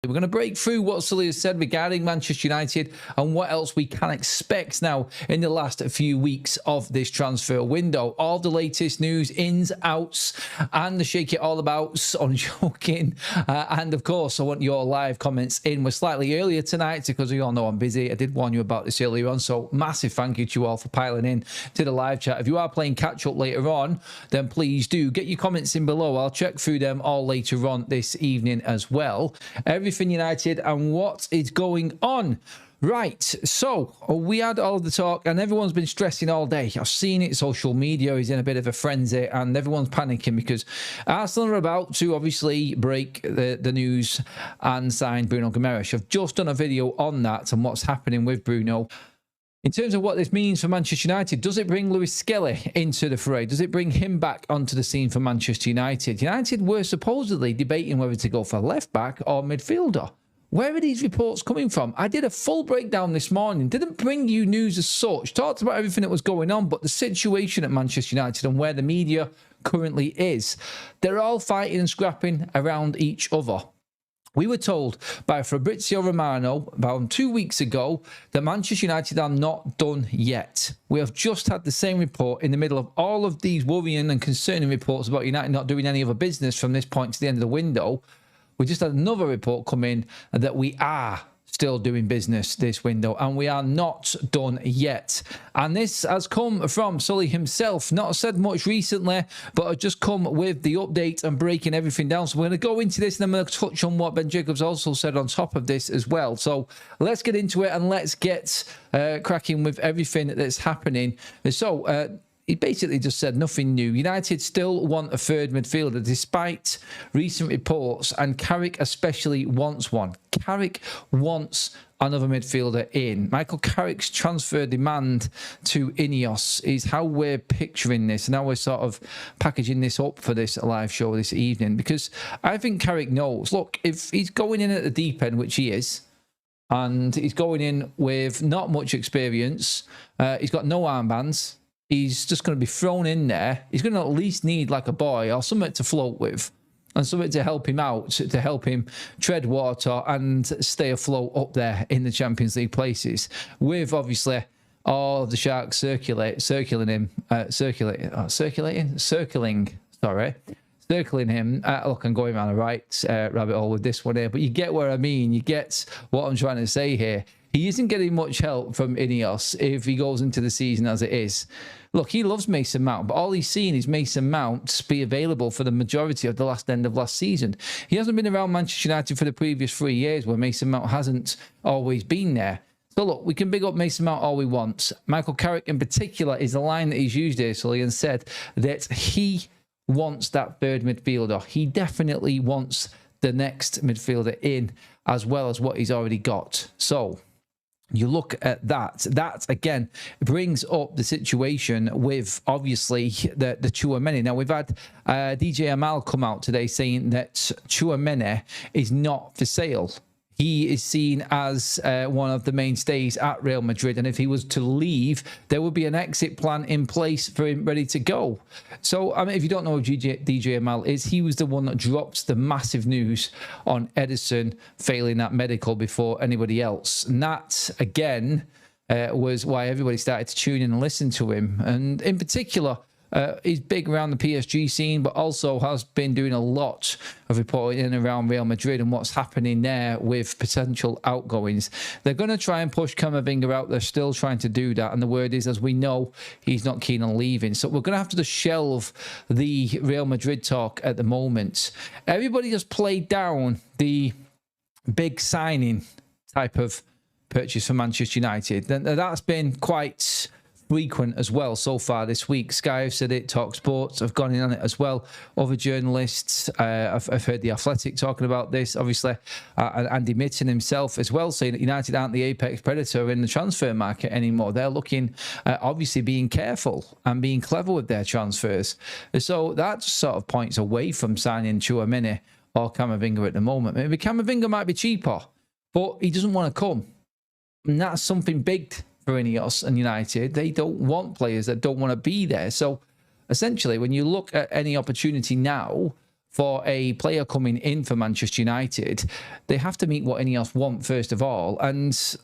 We're going to break through what Sully has said regarding Manchester United and what else we can expect now in the last few weeks of this transfer window. All the latest news, ins, outs, and the shake it all abouts on joking. And of course, I want your live comments in. We're slightly earlier tonight because we all know I'm busy. I did warn you about this earlier on, so massive thank you to you all for piling in to the live chat. If you are playing catch up later on, then please do get your comments in below. I'll check through them all later on this evening as well. Everything United and what is going on. Right, so we had all the talk and everyone's been stressing all day. I've seen it, social media is in a bit of a frenzy and everyone's panicking because Arsenal are about to obviously break the news and sign Bruno Guimaraes. I've just done a video on that and what's happening with Bruno. In terms of what this means for Manchester United, does it bring Lewis Skelly into the fray? Does it bring him back onto the scene for Manchester United? United were supposedly debating whether to go for left back or midfielder. Where are these reports coming from? I did a full breakdown this morning. Didn't bring you news as such. Talked about everything that was going on, but the situation at Manchester United and where the media currently is. They're all fighting and scrapping around each other. We were told by Fabrizio Romano about 2 weeks ago that Manchester United are not done yet. We have just had the same report in the middle of all of these worrying and concerning reports about United not doing any other business from this point to the end of the window. We just had another report come in that we are still doing business this window and we are not done yet. And this has come from Sully himself. Not said much recently, but I've just come with the update and breaking everything down. So we're going to go into this and I'm going to touch on what Ben Jacobs also said on top of this as well. So let's get into it and let's get cracking with everything that's happening. So he basically just said nothing new. United still want a third midfielder despite recent reports, and Carrick especially wants one. Carrick wants another midfielder in. Michael Carrick's transfer demand to Ineos is how we're picturing this, and how we're sort of packaging this up for this live show this evening, because I think Carrick knows, look, if he's going in at the deep end, which he is, and he's going in with not much experience, he's got no armbands, he's just going to be thrown in there. He's going to at least need like a boy or something to float with and something to help him out, to help him tread water and stay afloat up there in the Champions League places, with obviously all of the Sharks circling him. Look, I'm going around a right rabbit hole with this one here, but you get where I mean. You get what I'm trying to say here. He isn't getting much help from Ineos if he goes into the season as it is. Look, he loves Mason Mount, but all he's seen is Mason Mount be available for the majority of the end of last season. He hasn't been around Manchester United for the previous 3 years where Mason Mount hasn't always been there. So look, we can big up Mason Mount all we want. Michael Carrick in particular is the line that he's used here, Sully, and said that he wants that third midfielder. He definitely wants the next midfielder in as well as what he's already got. So you look at that. That, again, brings up the situation with, obviously, the Tchouaméni. Now, we've had DJ Amal come out today saying that Tchouaméni is not for sale. He is seen as one of the mainstays at Real Madrid, and if he was to leave, there would be an exit plan in place for him ready to go. So, I mean, if you don't know who DJ Amal is, he was the one that dropped the massive news on Edison failing that medical before anybody else. And that, again, was why everybody started to tune in and listen to him. And in particular, he's big around the PSG scene, but also has been doing a lot of reporting in and around Real Madrid and what's happening there with potential outgoings. They're going to try and push Camavinga out. They're still trying to do that. And the word is, as we know, he's not keen on leaving. So we're going to have to just shelve the Real Madrid talk at the moment. Everybody has played down the big signing type of purchase for Manchester United. That's been quite frequent as well so far this week. Sky have said it, Talk Sports have gone in on it as well. Other journalists, I've heard The Athletic talking about this, obviously, and Andy Mitten himself as well, saying that United aren't the apex predator in the transfer market anymore. They're looking, obviously, being careful and being clever with their transfers. So that sort of points away from signing Tchouaméni or Camavinga at the moment. Maybe Camavinga might be cheaper, but he doesn't want to come. And that's something big for Ineos and United. They don't want players that don't want to be there. So essentially, when you look at any opportunity now for a player coming in for Manchester United, they have to meet what Ineos want first of all, and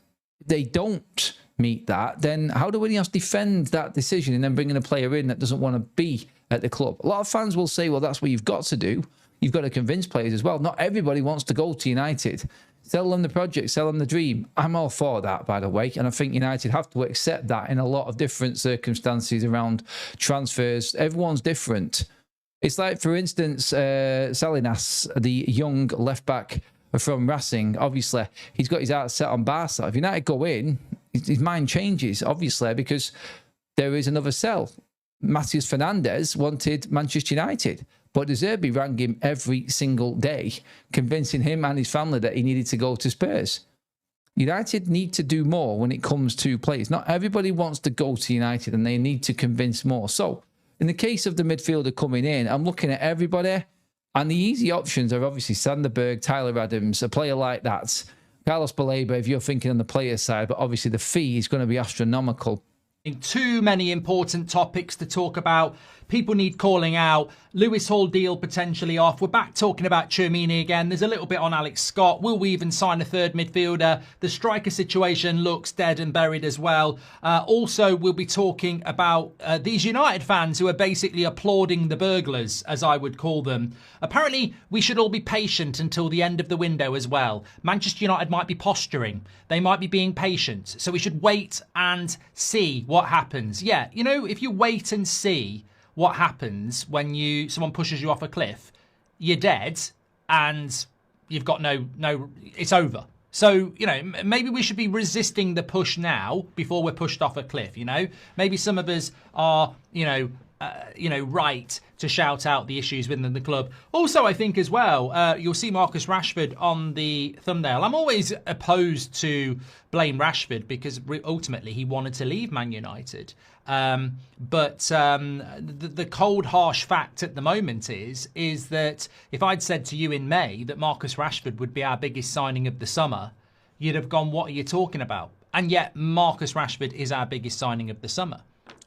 they don't meet that, then how do Ineos defend that decision and then bringing a player in that doesn't want to be at the club? A lot of fans will say, well, that's what you've got to do. You've got to convince players as well. Not everybody wants to go to United. Sell them the project, sell them the dream. I'm all for that, by the way. And I think United have to accept that in a lot of different circumstances around transfers. Everyone's different. It's like, for instance, Salinas, the young left-back from Racing. Obviously, he's got his heart set on Barca. If United go in, his mind changes, obviously, because there is another sell. Matheus Fernandes wanted Manchester United, but De Zerbi rang him every single day, convincing him and his family that he needed to go to Spurs. United need to do more when it comes to players. Not everybody wants to go to United, and they need to convince more. So, in the case of the midfielder coming in, I'm looking at everybody, and the easy options are obviously Sander Berg, Tyler Adams, a player like that. Carlos Baleba, if you're thinking on the player side, but obviously the fee is going to be astronomical. Too many important topics to talk about. People need calling out. Lewis Hall deal potentially off. We're back talking about Tchouaméni again. There's a little bit on Alex Scott. Will we even sign a third midfielder? The striker situation looks dead and buried as well. Also, we'll be talking about these United fans who are basically applauding the burglars, as I would call them. Apparently, we should all be patient until the end of the window as well. Manchester United might be posturing. They might be being patient. So we should wait and see what happens. Yeah, you know, if you wait and see what happens when someone pushes you off a cliff, you're dead and you've got no, it's over. So, you know, maybe we should be resisting the push now before we're pushed off a cliff, you know? Maybe some of us are, right to shout out the issues within the club. Also, I think as well, you'll see Marcus Rashford on the thumbnail. I'm always opposed to blame Rashford because ultimately he wanted to leave Man United. But the cold, harsh fact at the moment is that if I'd said to you in May that Marcus Rashford would be our biggest signing of the summer, you'd have gone, what are you talking about? And yet Marcus Rashford is our biggest signing of the summer.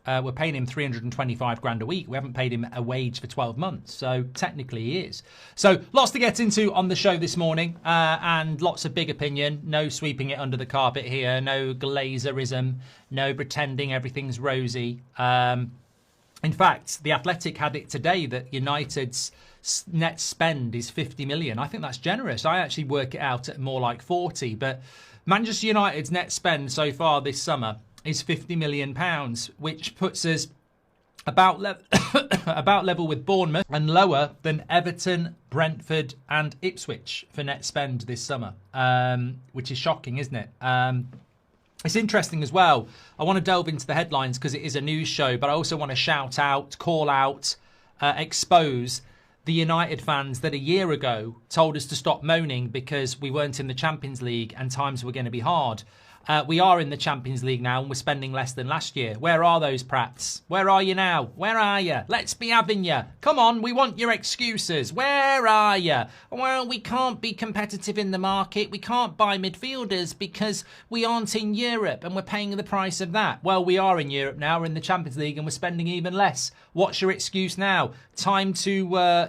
We're paying him 325 grand a week. We haven't paid him a wage for 12 months. So technically he is. So lots to get into on the show this morning and lots of big opinion. No sweeping it under the carpet here. No glazerism. No pretending everything's rosy. In fact, The Athletic had it today that United's net spend is 50 million. I think that's generous. I actually work it out at more like 40. But Manchester United's net spend so far this summer is £50 million, which puts us about level with Bournemouth and lower than Everton, Brentford and Ipswich for net spend this summer, which is shocking, isn't it? It's interesting as well. I want to delve into the headlines because it is a news show, but I also want to shout out, call out, expose the United fans that a year ago told us to stop moaning because we weren't in the Champions League and times were going to be hard. We are in the Champions League now and we're spending less than last year. Where are those prats? Where are you now? Where are you? Let's be having you. Come on, we want your excuses. Where are you? Well, we can't be competitive in the market. We can't buy midfielders because we aren't in Europe and we're paying the price of that. Well, we are in Europe now. We're in the Champions League and we're spending even less. What's your excuse now? Time to,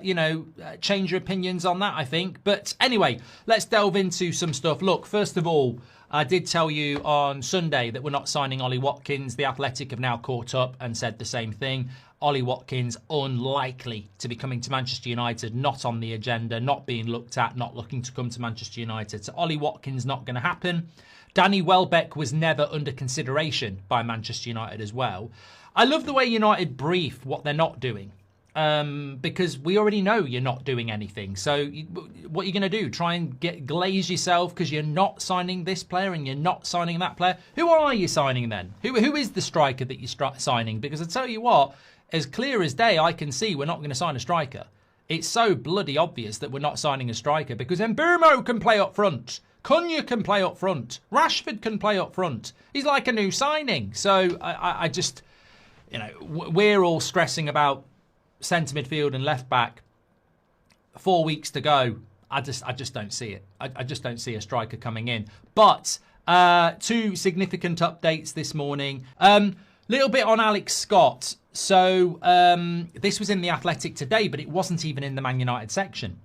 change your opinions on that, I think. But anyway, let's delve into some stuff. Look, first of all, I did tell you on Sunday that we're not signing Ollie Watkins. The Athletic have now caught up and said the same thing. Ollie Watkins unlikely to be coming to Manchester United, not on the agenda, not being looked at, not looking to come to Manchester United. So Ollie Watkins not going to happen. Danny Welbeck was never under consideration by Manchester United as well. I love the way United brief what they're not doing. Because we already know you're not doing anything. So what are you going to do? Try and glaze yourself because you're not signing this player and you're not signing that player? Who are you signing then? Who is the striker that you're signing? Because I tell you what, as clear as day, I can see we're not going to sign a striker. It's so bloody obvious that we're not signing a striker because Mbeumo can play up front. Cunha can play up front. Rashford can play up front. He's like a new signing. So I just, we're all stressing about centre midfield and left back. 4 weeks to go. I just don't see it. I just don't see a striker coming in. But two significant updates this morning. Little bit on Alex Scott. So this was in the Athletic today, but it wasn't even in the Man United section.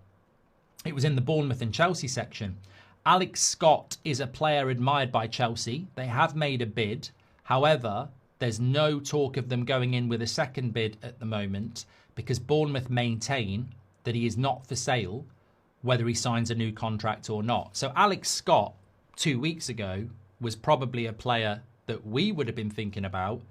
It was in the Bournemouth and Chelsea section. Alex Scott is a player admired by Chelsea. They have made a bid. However, there's no talk of them going in with a second bid at the moment because Bournemouth maintain that he is not for sale, whether he signs a new contract or not. So Alex Scott, 2 weeks ago, was probably a player that we would have been thinking about.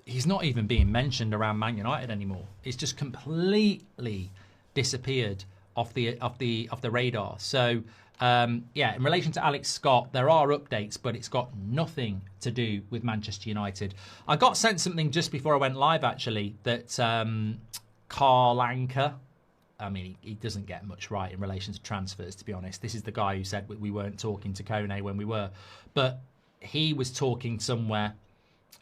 He's not even being mentioned around Man United anymore. It's just completely disappeared off the radar. So in relation to Alex Scott, there are updates, but it's got nothing to do with Manchester United. I got sent something just before I went live, actually, that Carl Anker, I mean, he doesn't get much right in relation to transfers, to be honest. This is the guy who said we weren't talking to Kone when we were. But he was talking somewhere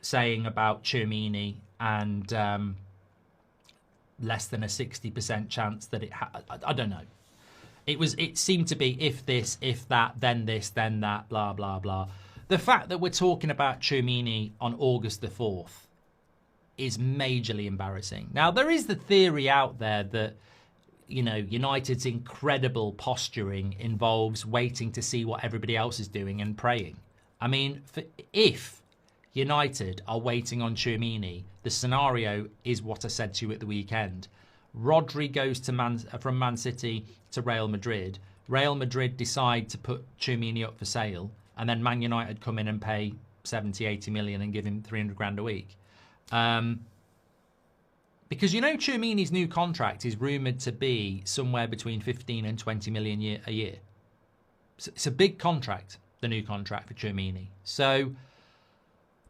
saying about Tchouaméni and less than a 60% chance that I don't know. It seemed to be if this, if that, then this, then that, blah, blah, blah. The fact that we're talking about Tchouaméni on August the 4th is majorly embarrassing. Now, there is the theory out there that, you know, United's incredible posturing involves waiting to see what everybody else is doing and praying. I mean, if United are waiting on Tchouaméni, the scenario is what I said to you at the weekend. Rodri goes to from Man City to Real Madrid. Real Madrid decide to put Tchouaméni up for sale, and then Man United come in and pay 70, 80 million and give him 300 grand a week. Because, you know, Tchouaméni's new contract is rumoured to be somewhere between 15 and 20 million a year. It's a big contract, the new contract for Tchouaméni. So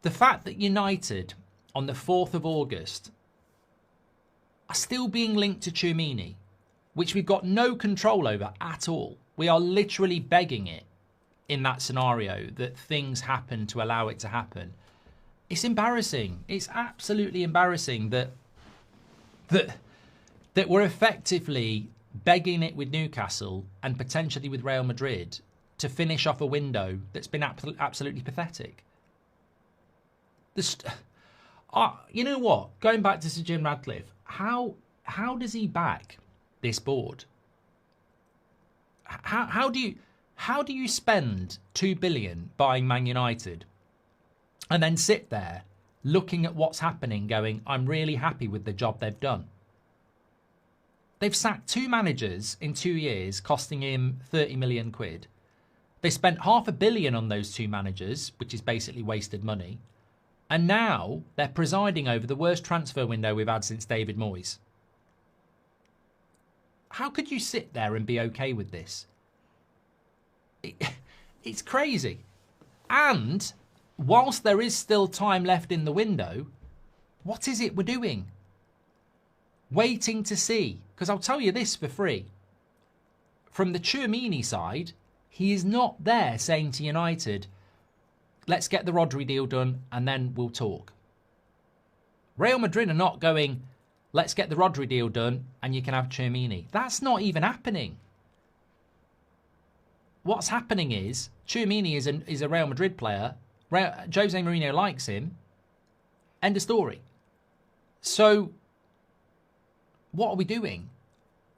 the fact that United, on the 4th of August, are still being linked to Tchouaméni, which we've got no control over at all. We are literally begging it in that scenario that things happen to allow it to happen. It's embarrassing. It's absolutely embarrassing that we're effectively begging it with Newcastle and potentially with Real Madrid to finish off a window that's been absolutely pathetic. You know what? Going back to Sir Jim Radcliffe, how does he back this board? How do you spend 2 billion buying Man United and then sit there looking at what's happening going, I'm really happy with the job they've done? They've sacked 2 managers in 2 years, costing him 30 million quid. They spent £500 million on those 2 managers, which is basically wasted money. And now they're presiding over the worst transfer window we've had since David Moyes. How could you sit there and be okay with this? It's crazy. And whilst there is still time left in the window, what is it we're doing? Waiting to see. Because I'll tell you this for free. From the Tchouaméni side, he is not there saying to United, let's get the Rodri deal done and then we'll talk. Real Madrid are not going, let's get the Rodri deal done and you can have Tchouaméni. That's not even happening. What's happening is Tchouaméni is a Real Madrid player. Jose Mourinho likes him. End of story. So what are we doing?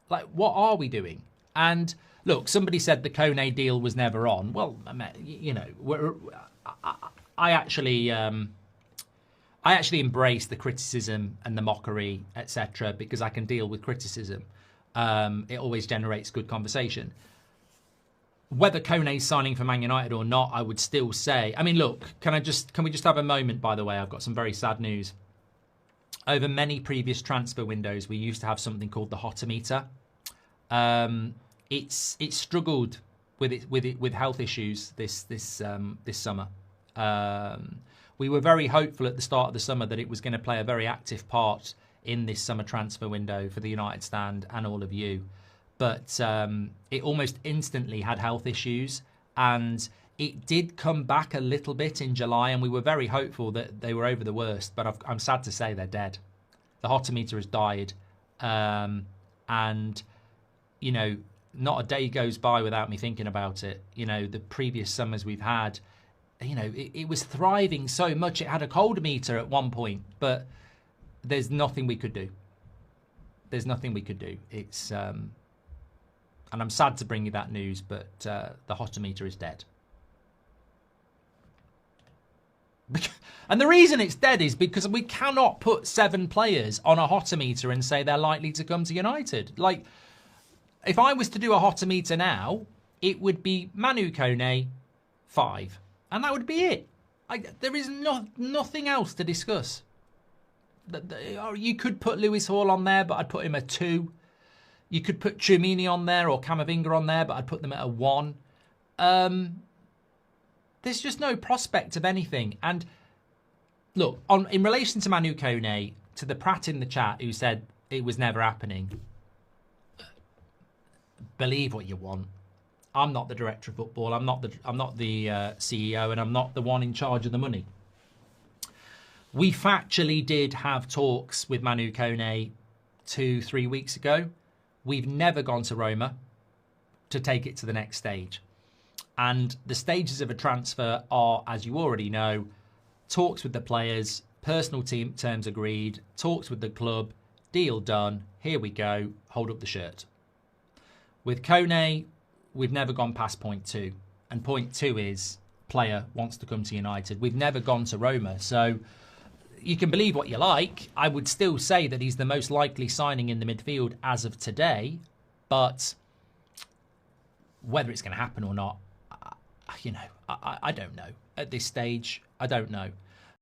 Like, what are we doing? And look, somebody said the Kone deal was never on. Well, you know, I actually embrace the criticism and the mockery, etc., because I can deal with criticism. It always generates good conversation. Whether Kone's signing for Man United or not, I would still say. I mean, look, can we just have a moment? By the way, I've got some very sad news. Over many previous transfer windows, we used to have something called the Hotometer. It's struggled with health issues this summer. We were very hopeful at the start of the summer that it was going to play a very active part in this summer transfer window for the United stand and all of you. But it almost instantly had health issues, and it did come back a little bit in July, and we were very hopeful that they were over the worst, but I'm sad to say they're dead. The Hotometer has died, and, you know, not a day goes by without me thinking about it. You know, the previous summers we've had, you know, it was thriving so much. It had a cold meter at one point, but there's nothing we could do. There's nothing we could do. It's and I'm sad to bring you that news, but the hotometer is dead. And the reason it's dead is because we cannot put 7 players on a hotometer and say they're likely to come to United. Like, if I was to do a hotometer now, it would be Manu Kone, 5. And that would be it. There is nothing else to discuss. You could put Lewis Hall on there, but I'd put him a 2. You could put Tchouaméni on there or Camavinga on there, but I'd put them at a 1. There's just no prospect of anything. And look, in relation to Manu Kone, to the Pratt in the chat who said it was never happening, believe what you want. I'm not the director of football. I'm not the CEO, and I'm not the one in charge of the money. We factually did have talks with Manu Kone 2-3 weeks ago. We've never gone to Roma to take it to the next stage. And the stages of a transfer are, as you already know, talks with the players, personal team terms agreed, talks with the club, deal done, here we go, hold up the shirt. With Kone, we've never gone past point 2. And point 2 is player wants to come to United. We've never gone to Roma. So you can believe what you like. I would still say that he's the most likely signing in the midfield as of today. But whether it's going to happen or not, I don't know. At this stage, I don't know.